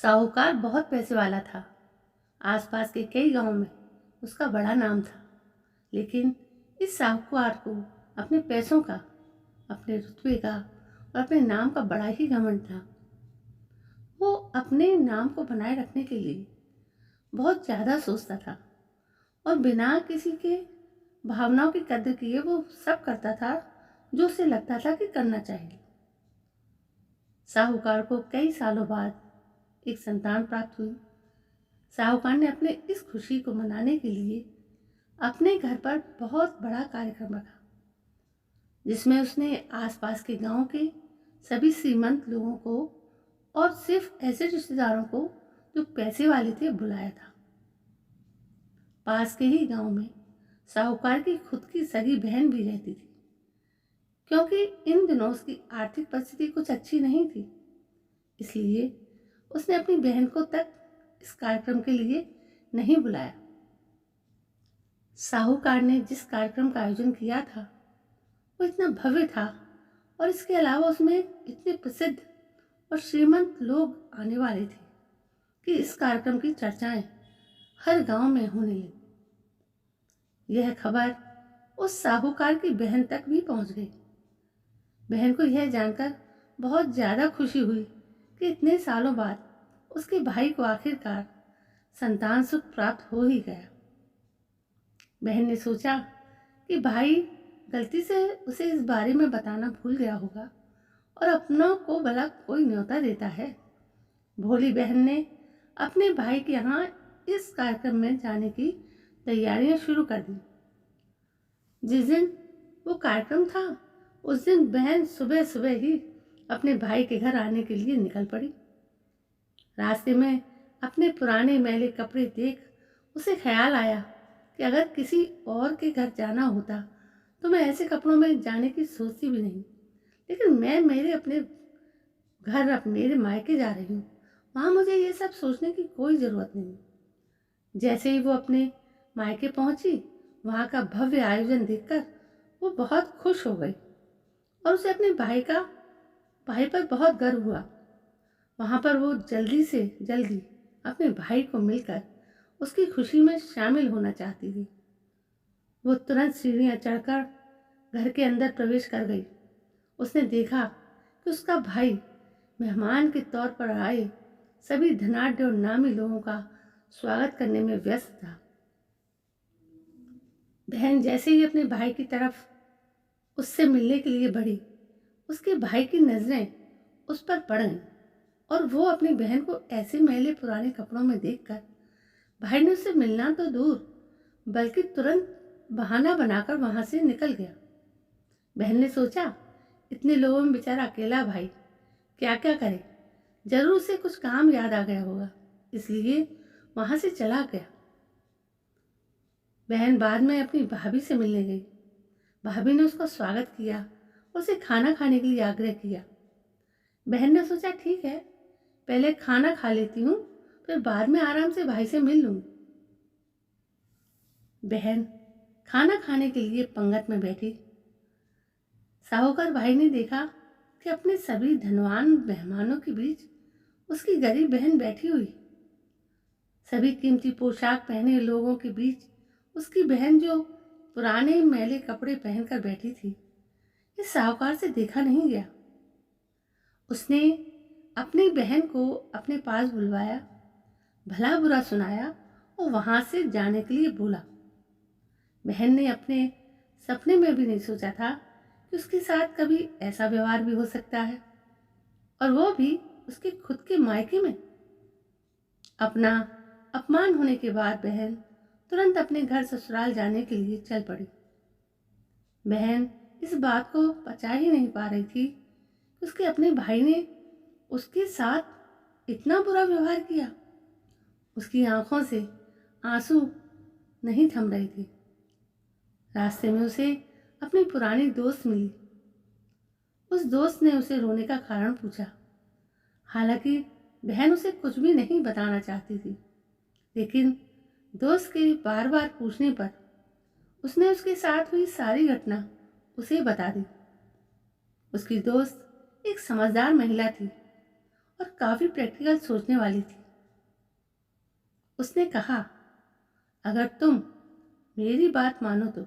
साहूकार बहुत पैसे वाला था। आसपास के कई गांवों में उसका बड़ा नाम था। लेकिन इस साहूकार को अपने पैसों का, अपने रुतबे का और अपने नाम का बड़ा ही घमंड था। वो अपने नाम को बनाए रखने के लिए बहुत ज़्यादा सोचता था और बिना किसी के भावनाओं की कद्र किए वो सब करता था जो उसे लगता था कि करना चाहिए। साहूकार को कई सालों बाद एक संतान प्राप्त हुई। साहूकार ने अपने इस खुशी को मनाने के लिए अपने घर पर बहुत बड़ा कार्यक्रम रखा, जिसमें उसने आसपास के गांव के सभी श्रीमंत लोगों को और सिर्फ ऐसे रिश्तेदारों को जो पैसे वाले थे बुलाया था। पास के ही गांव में साहूकार की खुद की सगी बहन भी रहती थी। क्योंकि इन दिनों उसकी आर्थिक परिस्थिति कुछ अच्छी नहीं थी, इसलिए उसने अपनी बहन को तक इस कार्यक्रम के लिए नहीं बुलाया। साहूकार ने जिस कार्यक्रम का आयोजन किया था वो इतना भव्य था और इसके अलावा उसमें इतने प्रसिद्ध और श्रीमंत लोग आने वाले थे कि इस कार्यक्रम की चर्चाएं हर गांव में होने लगी। यह खबर उस साहूकार की बहन तक भी पहुंच गई। बहन को यह जानकर बहुत ज़्यादा खुशी हुई कि इतने सालों बाद उसके भाई को आखिरकार संतान सुख प्राप्त हो ही गया। बहन ने सोचा कि भाई गलती से उसे इस बारे में बताना भूल गया होगा और अपनों को भला कोई न्योता देता है। भोली बहन ने अपने भाई के यहाँ इस कार्यक्रम में जाने की तैयारियां शुरू कर दी। जिस दिन वो कार्यक्रम था उस दिन बहन सुबह सुबह ही अपने भाई के घर आने के लिए निकल पड़ी। रास्ते में अपने पुराने मैले कपड़े देख उसे ख्याल आया कि अगर किसी और के घर जाना होता तो मैं ऐसे कपड़ों में जाने की सोचती भी नहीं, लेकिन मैं मेरे अपने घर, अब मेरे मायके जा रही हूँ, वहाँ मुझे ये सब सोचने की कोई ज़रूरत नहीं। जैसे ही वो अपने मायके पहुँची, वहाँ का भव्य आयोजन देखकर वो बहुत खुश हो गई और उसे अपने भाई पर बहुत गर्व हुआ। वहाँ पर वो जल्दी से जल्दी अपने भाई को मिलकर उसकी खुशी में शामिल होना चाहती थी। वो तुरंत सीढ़ियाँ चढ़कर घर के अंदर प्रवेश कर गई। उसने देखा कि उसका भाई मेहमान के तौर पर आए सभी धनाढ्य और नामी लोगों का स्वागत करने में व्यस्त था। बहन जैसे ही अपने भाई की तरफ उससे मिलने के लिए बढ़ी, उसके भाई की नज़रें उस पर पड़ गईं और वो अपनी बहन को ऐसे मैले पुराने कपड़ों में देखकर भाई ने उससे मिलना तो दूर बल्कि तुरंत बहाना बनाकर वहां से निकल गया। बहन ने सोचा, इतने लोगों में बेचारा अकेला भाई क्या क्या करे, जरूर उसे कुछ काम याद आ गया होगा, इसलिए वहां से चला गया। बहन बाद में अपनी भाभी से मिलने गई। भाभी ने उसका स्वागत किया और उसे खाना खाने के लिए आग्रह किया। बहन ने सोचा, ठीक है, पहले खाना खा लेती हूँ, फिर बाद में आराम से भाई से मिल लूँगी। बहन खाना खाने के लिए पंगत में बैठी। साहूकार भाई ने देखा कि अपने सभी धनवान मेहमानों के बीच उसकी गरीब बहन बैठी हुई। सभी कीमती पोशाक पहने लोगों के बीच उसकी बहन जो पुराने मैले कपड़े पहनकर बैठी थी, इस साहूकार से देखा नहीं गया। उसने अपनी बहन को अपने पास बुलवाया, भला बुरा सुनाया और वहां से जाने के लिए बोला। बहन ने अपने सपने में भी नहीं सोचा था कि उसके साथ कभी ऐसा व्यवहार भी हो सकता है, और वो भी उसके खुद के मायके में। अपना अपमान होने के बाद बहन तुरंत अपने घर ससुराल जाने के लिए चल पड़ी। बहन इस बात को पचा ही नहीं पा रही थी कि उसके अपने भाई ने उसके साथ इतना बुरा व्यवहार किया। उसकी आंखों से आंसू नहीं थम रहे थे। रास्ते में उसे अपनी पुरानी दोस्त मिली। उस दोस्त ने उसे रोने का कारण पूछा। हालांकि बहन उसे कुछ भी नहीं बताना चाहती थी, लेकिन दोस्त के बार बार पूछने पर उसने उसके साथ हुई सारी घटना उसे बता दी। उसकी दोस्त एक समझदार महिला थी और काफ़ी प्रैक्टिकल सोचने वाली थी। उसने कहा, अगर तुम मेरी बात मानो तो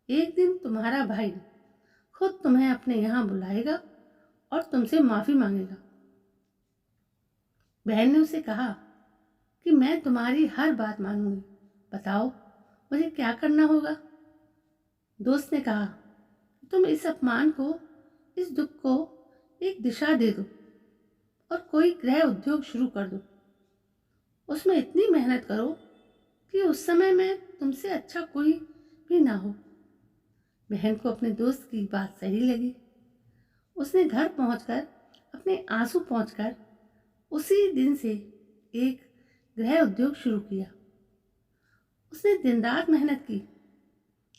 एक दिन तुम्हारा भाई खुद तुम्हें अपने यहाँ बुलाएगा और तुमसे माफ़ी मांगेगा। बहन ने उसे कहा कि मैं तुम्हारी हर बात मानूंगी, बताओ मुझे क्या करना होगा। दोस्त ने कहा, तुम इस अपमान को, इस दुख को एक दिशा दे दो और कोई गृह उद्योग शुरू कर दो। उसमें इतनी मेहनत करो कि उस समय में तुमसे अच्छा कोई भी ना हो। बहन को अपने दोस्त की बात सही लगी। उसने घर पहुंचकर अपने आंसू पहुंचकर उसी दिन से एक गृह उद्योग शुरू किया। उसने दिन रात मेहनत की,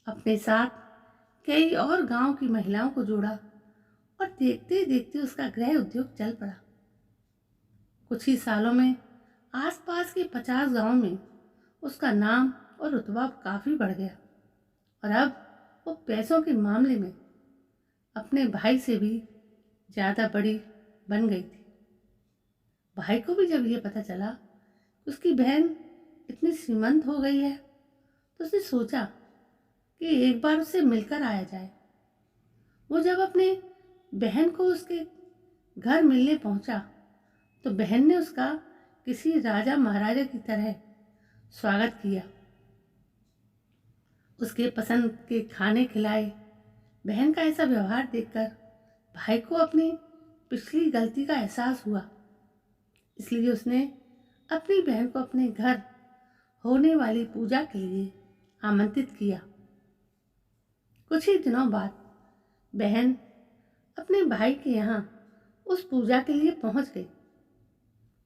अपने साथ कई और गांव की महिलाओं को जोड़ा और देखते देखते उसका गृह उद्योग चल पड़ा। कुछ ही सालों में आसपास के 50 गांव में उसका नाम और रुतबा काफी बढ़ गया और अब वो पैसों के मामले में अपने भाई से भी ज्यादा बड़ी बन गई थी। भाई को भी जब ये पता चला कि उसकी बहन इतनी श्रीमंत हो गई है तो उसने सोचा कि एक बार उससे मिलकर आया जाए। वो जब अपने बहन को उसके घर मिलने पहुंचा तो बहन ने उसका किसी राजा महाराजा की तरह स्वागत किया, उसके पसंद के खाने खिलाए। बहन का ऐसा व्यवहार देखकर भाई को अपनी पिछली गलती का एहसास हुआ, इसलिए उसने अपनी बहन को अपने घर होने वाली पूजा के लिए आमंत्रित किया। कुछ ही दिनों बाद बहन अपने भाई के यहाँ उस पूजा के लिए पहुंच गई।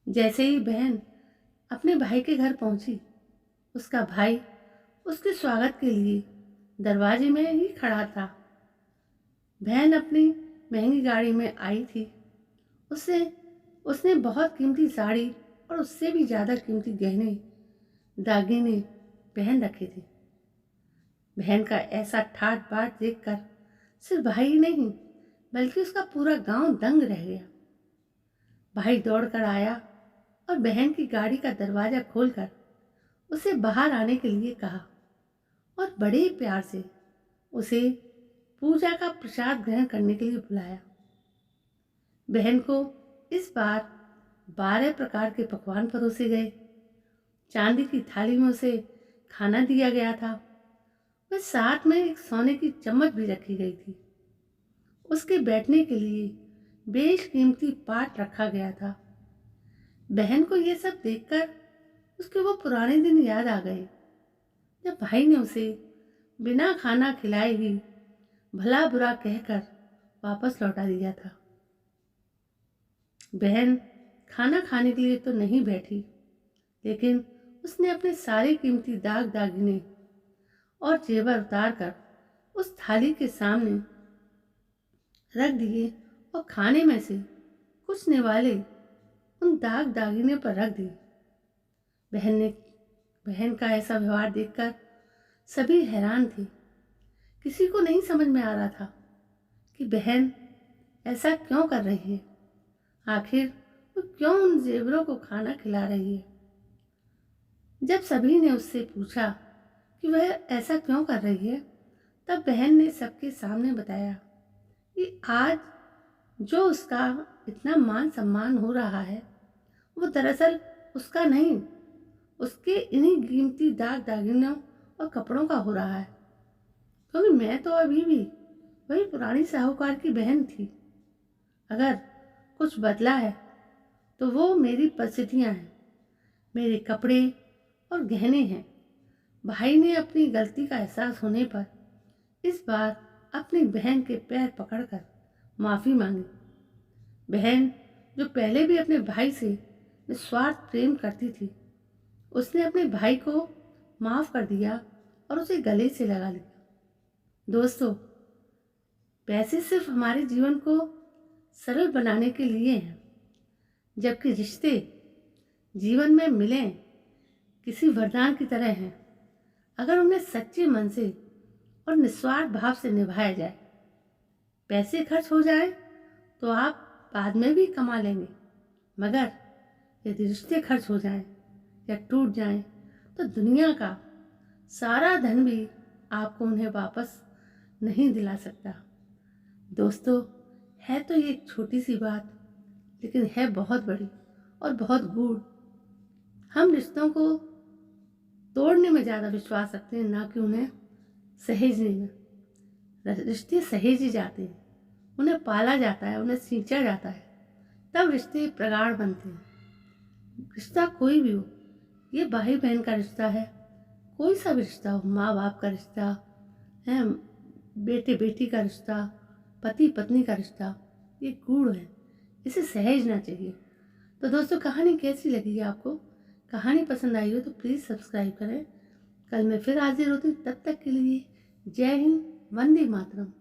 जैसे ही बहन अपने भाई के घर पहुंची, उसका भाई उसके स्वागत के लिए दरवाजे में ही खड़ा था। बहन अपनी महंगी गाड़ी में आई थी। उसने बहुत कीमती साड़ी और उससे भी ज़्यादा कीमती गहने दागिने पहन रखे थे। बहन का ऐसा ठाट बाट देखकर सिर्फ भाई ही नहीं बल्कि उसका पूरा गांव दंग रह गया। भाई दौड़कर आया और बहन की गाड़ी का दरवाजा खोलकर उसे बाहर आने के लिए कहा और बड़े प्यार से उसे पूजा का प्रसाद ग्रहण करने के लिए बुलाया। बहन को इस बार 12 प्रकार के पकवान परोसे गए। चांदी की थाली में उसे खाना दिया गया था। वह साथ में एक सोने की चम्मच भी रखी गई थी। उसके बैठने के लिए बेशकीमती पाट रखा गया था। बहन को यह सब देखकर उसके वो पुराने दिन याद आ गए जब भाई ने उसे बिना खाना खिलाए ही भला बुरा कहकर वापस लौटा दिया था। बहन खाना खाने के लिए तो नहीं बैठी, लेकिन उसने अपने सारे कीमती दाग दागिने और जेवर उतार कर उस थाली के सामने रख दिए और खाने में से कुछ निवाले उन दाग दागिने पर रख दिए। बहन का ऐसा व्यवहार देखकर सभी हैरान थे। किसी को नहीं समझ में आ रहा था कि बहन ऐसा क्यों कर रही है। आखिर वो क्यों उन जेवरों को खाना खिला रही है। जब सभी ने उससे पूछा कि वह ऐसा क्यों कर रही है, तब बहन ने सबके सामने बताया कि आज जो उसका इतना मान सम्मान हो रहा है वो दरअसल उसका नहीं, उसके इन्हीं कीमती दाग दागिनों और कपड़ों का हो रहा है। क्योंकि मैं तो अभी भी वही पुरानी साहूकार की बहन थी। अगर कुछ बदला है तो वो मेरी परिस्थितियां हैं, मेरे कपड़े और गहने हैं। भाई ने अपनी गलती का एहसास होने पर इस बार अपनी बहन के पैर पकड़कर माफ़ी मांगी। बहन जो पहले भी अपने भाई से निस्वार्थ प्रेम करती थी, उसने अपने भाई को माफ़ कर दिया और उसे गले से लगा लिया। दोस्तों, पैसे सिर्फ हमारे जीवन को सरल बनाने के लिए हैं, जबकि रिश्ते जीवन में मिलें किसी वरदान की तरह हैं अगर उन्हें सच्चे मन से और निस्वार्थ भाव से निभाया जाए। पैसे खर्च हो जाए तो आप बाद में भी कमा लेंगे, मगर यदि रिश्ते खर्च हो जाएं या टूट जाएं तो दुनिया का सारा धन भी आपको उन्हें वापस नहीं दिला सकता। दोस्तों, है तो ये एक छोटी सी बात, लेकिन है बहुत बड़ी और बहुत गूढ़। हम रिश्तों को तोड़ने में ज़्यादा विश्वास रखते हैं, ना कि उन्हें सहेजने में। रिश्ते सहेजे जाते हैं, उन्हें पाला जाता है, उन्हें सींचा जाता है, तब रिश्ते प्रगाढ़ बनते हैं। रिश्ता कोई भी हो, ये भाई बहन का रिश्ता है, कोई सा भी रिश्ता हो, माँ बाप का रिश्ता है, बेटे बेटी का रिश्ता, पति पत्नी का रिश्ता, ये गूढ़ है, इसे सहेजना चाहिए। तो दोस्तों, कहानी कैसी लगी आपको? कहानी पसंद आई हो तो प्लीज़ सब्सक्राइब करें। कल मैं फिर हाजिर होती हूँ, तब तक के लिए जय हिंद, वंदे मातरम।